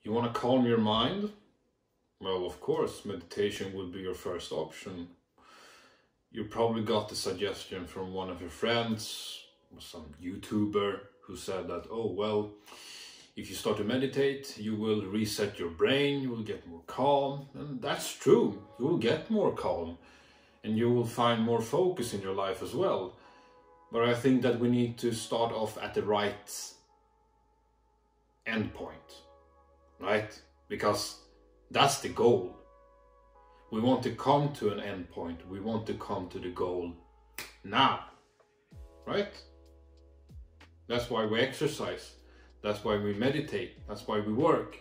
You want to calm your mind? Well, of course, meditation would be your first option. You probably got the suggestion from one of your friends, or some YouTuber, who said that, oh, well, if you start to meditate, you will reset your brain, you will get more calm. And that's true, you will get more calm. And you will find more focus in your life as well. But I think that we need to start off at the right end point, right? Because that's the goal. We want to come to an end point. We want to come to the goal now, right? That's why we exercise. That's why we meditate. That's why we work.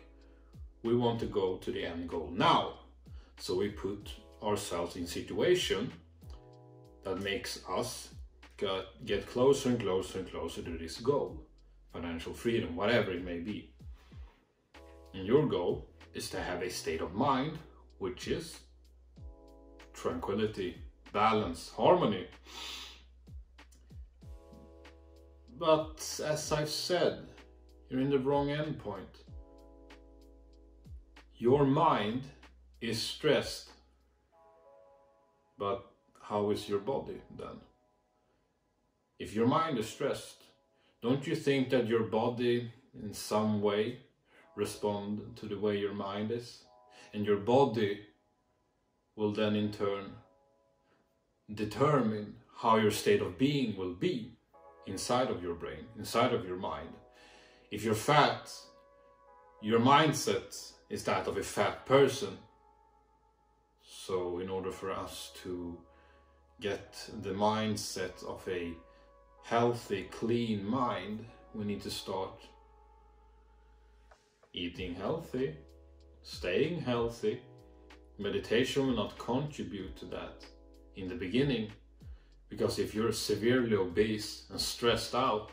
We want to go to the end goal now. So we put ourselves in situation that makes us get closer and closer and closer to this goal. Financial freedom, whatever it may be. And your goal is to have a state of mind which is tranquility, balance, harmony. But as I've said, you're in the wrong endpoint. Your mind is stressed. But how is your body then? If your mind is stressed, don't you think that your body in some way respond to the way your mind is? And your body will then in turn determine how your state of being will be inside of your brain, inside of your mind. If you're fat, your mindset is that of a fat person. So in order for us to get the mindset of a healthy, clean mind, we need to start eating healthy, staying healthy. Meditation will not contribute to that in the beginning, because if you're severely obese and stressed out,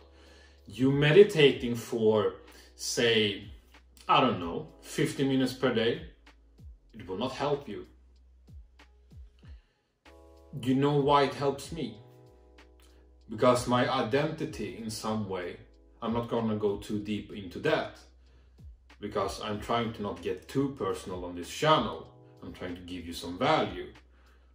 you meditating for, say, I don't know, 50 minutes per day, it will not help you. You know why it helps me? Because my identity in some way, I'm not gonna go too deep into that, because I'm trying to not get too personal on this channel. I'm trying to give you some value.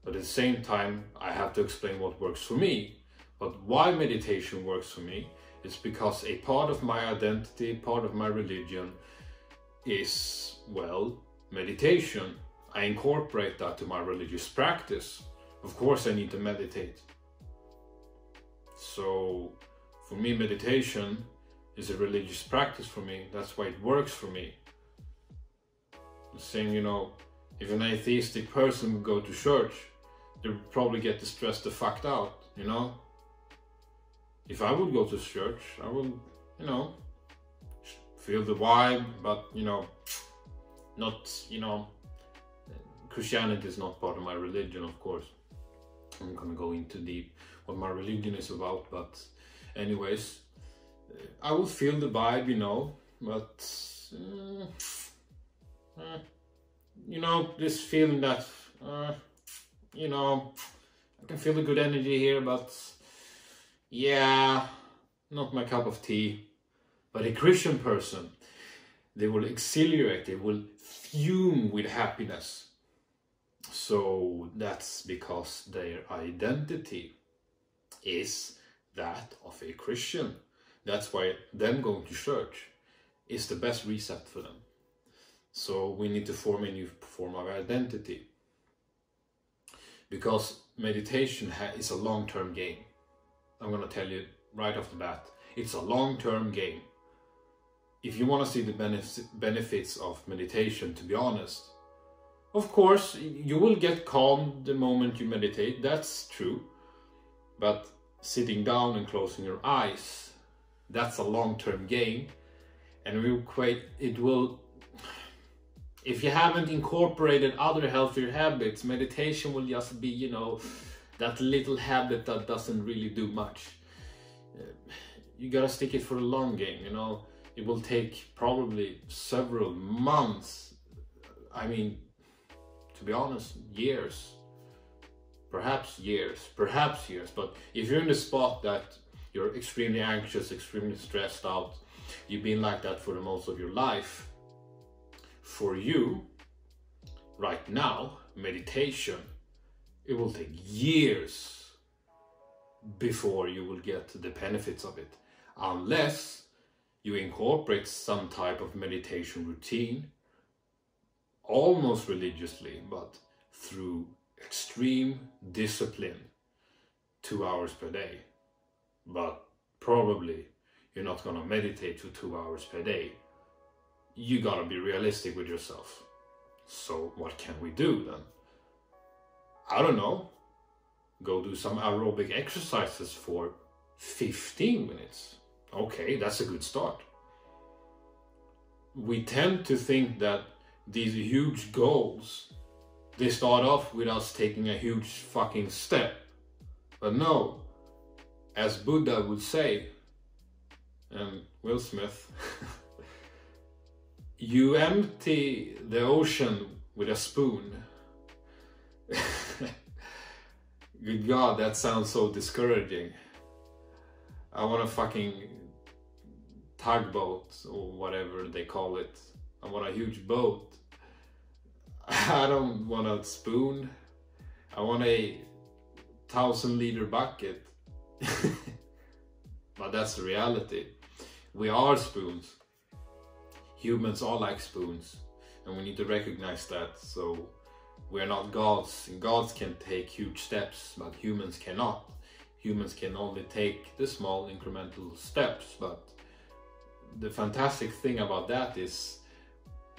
But at the same time, I have to explain what works for me. But why meditation works for me is because a part of my identity, part of my religion is, well, meditation. I incorporate that to my religious practice. Of course I need to meditate. So for me, meditation is a religious practice for me. That's why it works for me. The same, you know, if an atheistic person would go to church, they would probably get stressed the fuck out, you know? If I would go to church, I would, you know, feel the vibe, but, you know, not, you know, Christianity is not part of my religion, of course. I'm not gonna go into deep what my religion is about, but anyways, I will feel the vibe, you know, but you know, this feeling that you know, I can feel the good energy here, but yeah, not my cup of tea. But a Christian person, they will exhilarate, they will fume with happiness. So that's because their identity is that of a Christian. That's why them going to church is the best reset for them. So we need to form a new form of identity. Because meditation is a long-term game. I'm going to tell you right off the bat, it's a long-term game. If you want to see the benefits of meditation, to be honest, of course, you will get calm the moment you meditate, that's true. But sitting down and closing your eyes, that's a long-term game. And it will, if you haven't incorporated other healthier habits, meditation will just be, you know, that little habit that doesn't really do much. You gotta stick it for the long game, you know. It will take probably several months. I mean, to be honest, years. Perhaps years. But if you're in the spot that you're extremely anxious, extremely stressed out, you've been like that for the most of your life, For you, right now, meditation, it will take years before you will get the benefits of it, unless you incorporate some type of meditation routine, almost religiously, but through extreme discipline, 2 hours per day. But probably you're not gonna meditate for 2 hours per day. You gotta be realistic with yourself. So what can we do then? I don't know. Go do some aerobic exercises for 15 minutes. Okay, that's a good start. We tend to think that these huge goals, they start off with us taking a huge fucking step. But no, as Buddha would say, and Will Smith, you empty the ocean with a spoon. Good God, that sounds so discouraging. I want a fucking tugboat or whatever they call it. I want a huge boat. I don't want a spoon. I want a 1,000-liter bucket. But that's the reality. We are spoons. Humans are like spoons, and we need to recognize that. So we're not gods, and gods can take huge steps, but humans cannot. Humans can only take the small incremental steps. But the fantastic thing about that is,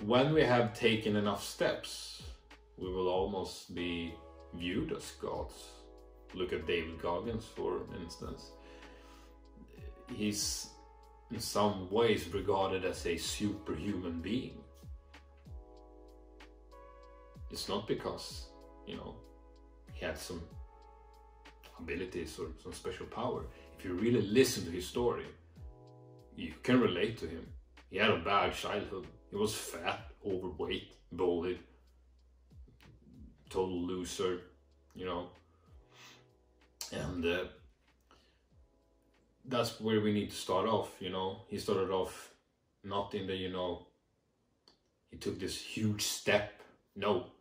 when we have taken enough steps, we will almost be viewed as gods. Look at David Goggins, for instance. He's in some ways regarded as a superhuman being. It's not because, you know, he had some abilities or some special power. If you really listen to his story, you can relate to him. He had a bad childhood. He was fat, overweight, bullied, total loser, you know. And that's where we need to start off, you know. He started off not in the, you know, he took this huge step. No.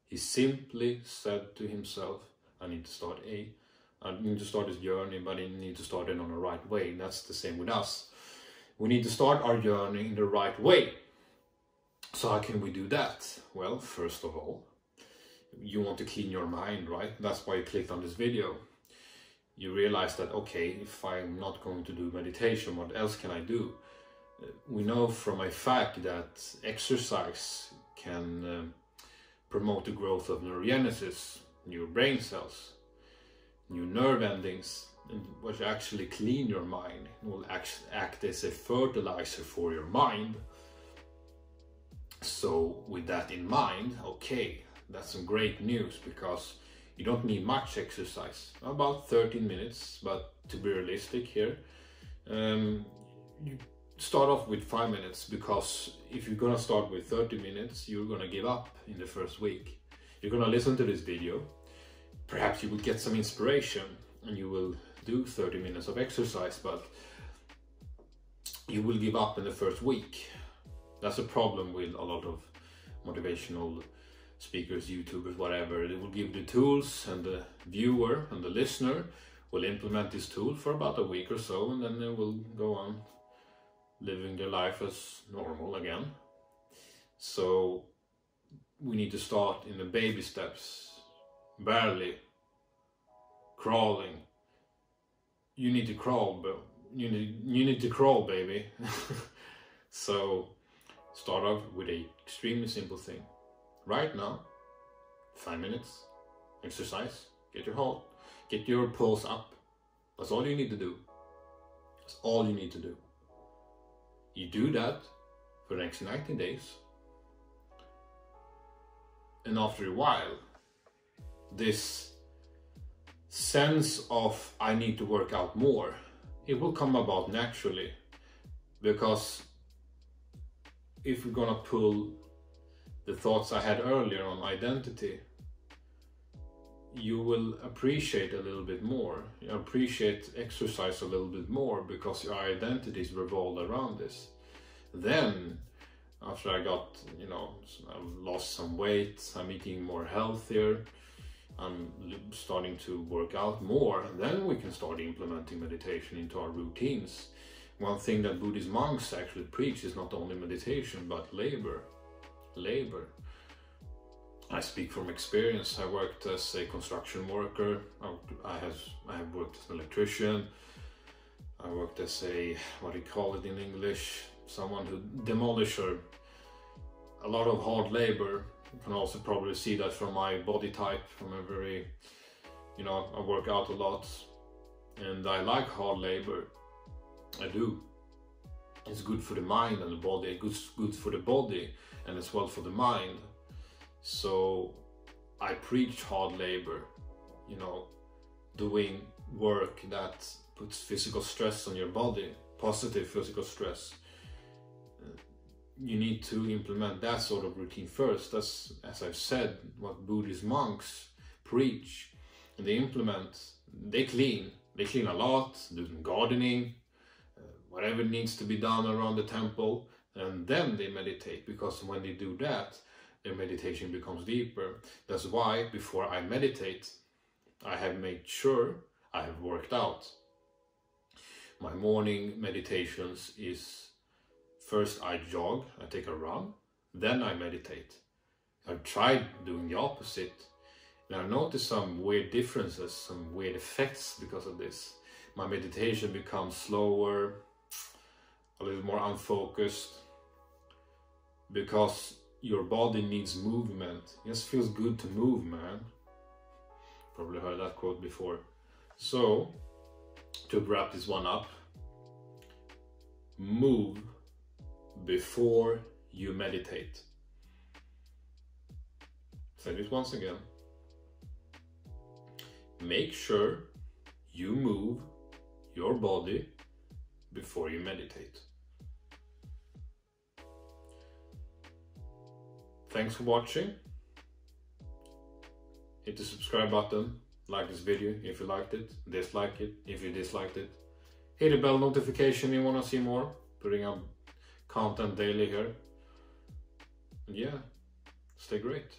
He simply said to himself, I need to start this journey, but I need to start it on the right way. And that's the same with us. We need to start our journey in the right way. So how can we do that? Well, first of all, you want to clean your mind, right? That's why you clicked on this video. You realize that, okay, if I'm not going to do meditation, what else can I do? We know from a fact that exercise can promote the growth of neurogenesis, new brain cells, new nerve endings, which actually clean your mind. It will act as a fertilizer for your mind. So with that in mind, okay, that's some great news, because you don't need much exercise, about 13 minutes, but to be realistic here, you start off with 5 minutes, because if you're gonna start with 30 minutes, you're gonna give up in the first week. You're gonna listen to this video, perhaps you will get some inspiration, and you will do 30 minutes of exercise, but you will give up in the first week. That's a problem with a lot of motivational speakers, YouTubers, whatever. They will give the tools, and the viewer and the listener will implement this tool for about a week or so, and then they will go on living their life as normal again. So we need to start in the baby steps, barely crawling. You need to crawl, but you need to crawl, baby. So start off with a extremely simple thing. Right now, 5 minutes, exercise, get your pulse up. That's all you need to do. That's all you need to do. You do that for the next 90 days. And after a while, this sense of I need to work out more, it will come about naturally. Because if we're gonna pull the thoughts I had earlier on identity, you will appreciate a little bit more. You appreciate exercise a little bit more, because your identities revolve around this. Then, after I got, I've lost some weight, I'm eating more healthier, I'm starting to work out more, and then we can start implementing meditation into our routines. One thing that Buddhist monks actually preach is not only meditation, but labor. I speak from experience. I worked as a construction worker, I have worked as an electrician, I worked as a, what do you call it in English, someone who demolisher, a lot of hard labor. You can also probably see that from my body type. I'm a very, I work out a lot and I like hard labor. I do. It's good for the mind and the body, good for the body and as well for the mind. So I preach hard labor, doing work that puts physical stress on your body, positive physical stress. You need to implement that sort of routine first. That's, as I've said, what Buddhist monks preach. And they implement, they clean a lot, do some gardening, whatever needs to be done around the temple, and then they meditate, because when they do that, their meditation becomes deeper. That's why before I meditate, I have made sure I have worked out. My morning meditations is, first I jog, I take a run, then I meditate. I've tried doing the opposite, and I've noticed some weird differences, some weird effects because of this. My meditation becomes slower, a little more unfocused, because your body needs movement. It just feels good to move, man. Probably heard that quote before. So, to wrap this one up, move before you meditate. Say this once again. Make sure you move your body before you meditate. Thanks for watching. Hit the subscribe button, like this video if you liked it, dislike it if you disliked it. Hit the bell notification if you want to see more, putting up content daily here. And yeah, stay great.